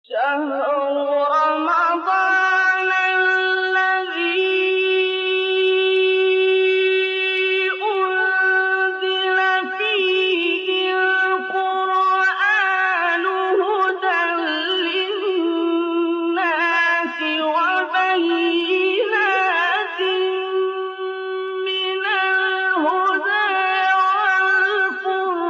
شهر رمضان الذي أنزل فيه القرآن هدى للناس وبينات من الهدى والفرقان.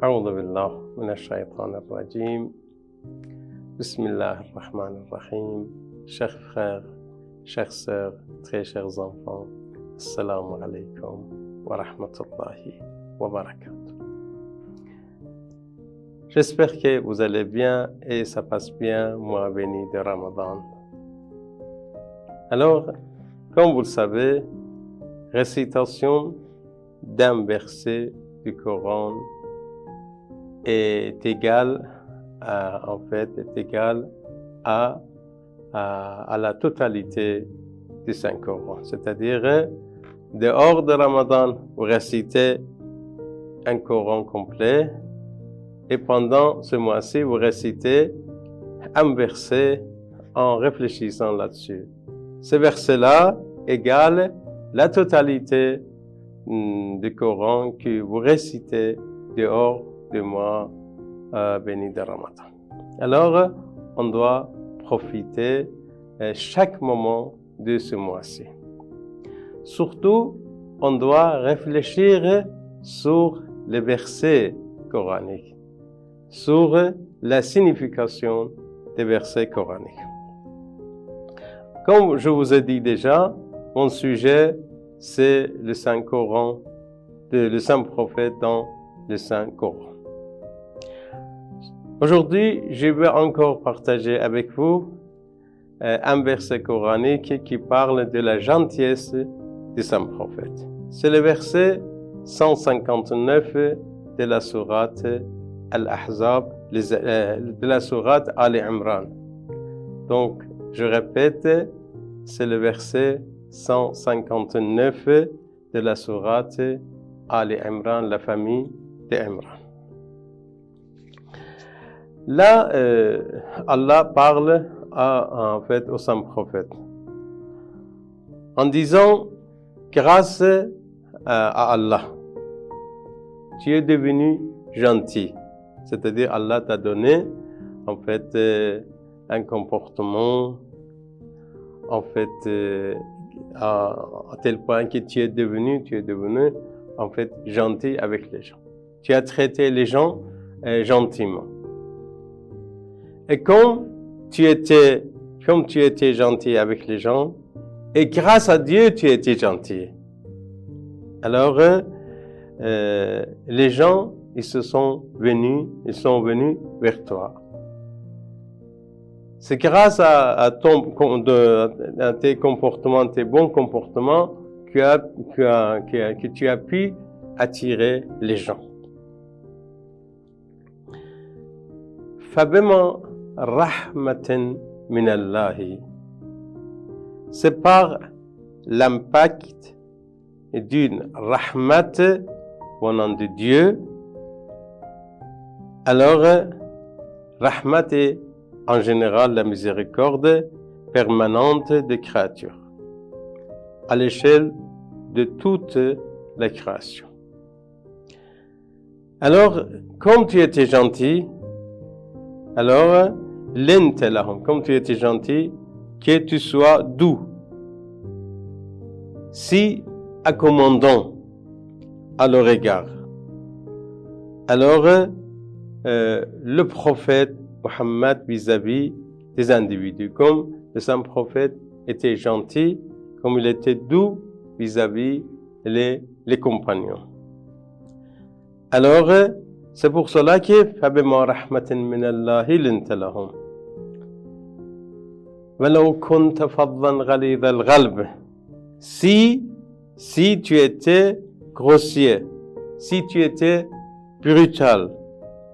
أعوذ بالله من الشيطان الرجيم. بسم الله الرحمن الرحيم. Chers frères, chères sœurs, très chers enfants, Assalamu alaikum wa rahmatullahi wa barakatuh. J'espère que vous allez bien et ça passe bien, mois béni de Ramadan. Alors, comme vous le savez, récitation d'un verset du Coran est égal à la totalité du Saint-Coran. C'est-à-dire, dehors de Ramadan, vous récitez un Coran complet et pendant ce mois-ci, vous récitez un verset en réfléchissant là-dessus. Ce verset-là égale la totalité du Coran que vous récitez dehors du mois béni de Ramadan. Alors, on doit profiter chaque moment de ce mois-ci. Surtout, on doit réfléchir sur les versets coraniques, sur la signification des versets coraniques. Comme je vous ai dit déjà, mon sujet, c'est le Saint-Coran, le Saint-Prophète dans le Saint-Coran. Aujourd'hui, je vais encore partager avec vous un verset coranique qui parle de la gentillesse du Saint-Prophète. C'est le verset 159 de la sourate Al-Ahzab, de la sourate Ali Imran. Donc, je répète, c'est le verset 159 de la sourate Ali Imran, la famille d'Imran. Là, Allah parle au Saint-Prophète en disant, grâce à Allah, tu es devenu gentil. C'est-à-dire, Allah t'a donné, un comportement, à tel point que tu es devenu, gentil avec les gens. Tu as traité les gens gentiment. Et comme tu étais gentil avec les gens, et grâce à Dieu, tu étais gentil. Alors, les gens, ils sont venus vers toi. C'est grâce à tes comportements, tes bons comportements, que tu as pu attirer les gens. فَبِمَا رَحْمَةٍ مِنَ اللَّهِ. C'est par l'impact d'une rahmat venant de Dieu. Alors, rahmat est en général la miséricorde permanente des créatures, à l'échelle de toute la création. Alors, comme tu étais gentil, alors, lente lahum, comme tu étais gentil, que tu sois doux, si accommodant à leur égard. Alors, le prophète Muhammad vis-à-vis des individus, comme le Saint-Prophète était gentil, comme il était doux vis-à-vis les compagnons. Alors, c'est pour cela que فَبِمَا رَحْمَةٍ مِنَ اللَّهِ لِنْتَ لَهُمْ وَلَوْ كُنْتَ فَضًّا غَلِيظَ الْقَلْبِ. Si tu étais grossier, si tu étais brutal,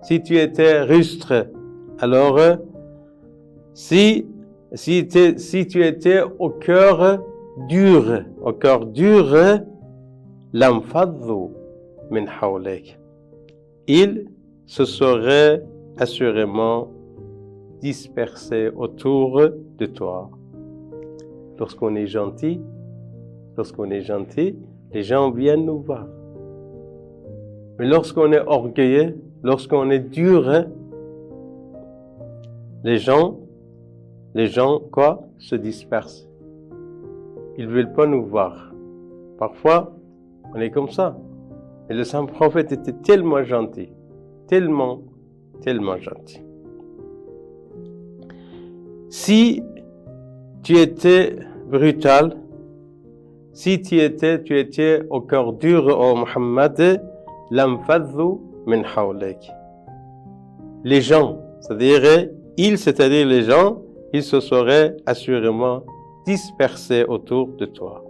si tu étais rustre, alors si tu étais au cœur dur, لَانْفَضُّوا مِنْ حَوْلِكَ. Ils se seraient assurément dispersés autour de toi. Lorsqu'on est gentil, les gens viennent nous voir. Mais lorsqu'on est orgueilleux, lorsqu'on est dur, les gens quoi, se dispersent. Ils ne veulent pas nous voir. Parfois, on est comme ça. Et le saint prophète était tellement gentil, tellement gentil. Si tu étais brutal, si tu étais au cœur dur, ô Muhammad, lamfadhu min hawlik. Les gens, c'est-à-dire les gens, ils se seraient assurément dispersés autour de toi.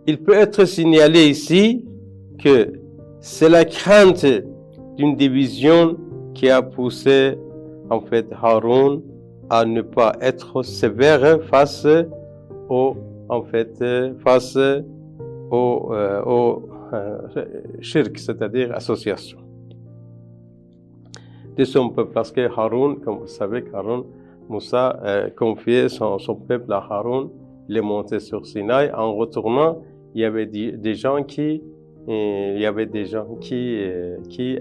Il peut être signalé ici que c'est la crainte d'une division qui a poussé en fait Haroun à ne pas être sévère face au shirk, c'est-à-dire association de son peuple. Parce que Haroun, comme vous savez, Moussa confiait son peuple à Haroun, il est monté sur Sinaï. En retournant, il y avait des gens qui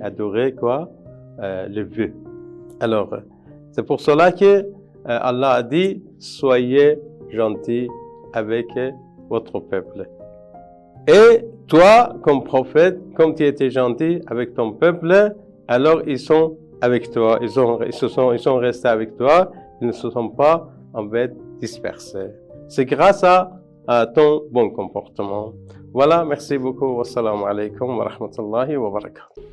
adoraient quoi, le vœu. Alors, c'est pour cela que Allah a dit, soyez gentils avec votre peuple. Et toi, comme prophète, comme tu étais gentil avec ton peuple, alors ils sont avec toi, ils sont restés avec toi, ils ne se sont pas en fait dispersés. C'est grâce à ton bon comportement. Voilà, merci beaucoup. Wassalamu alaikum wa rahmatullahi wa barakatuh.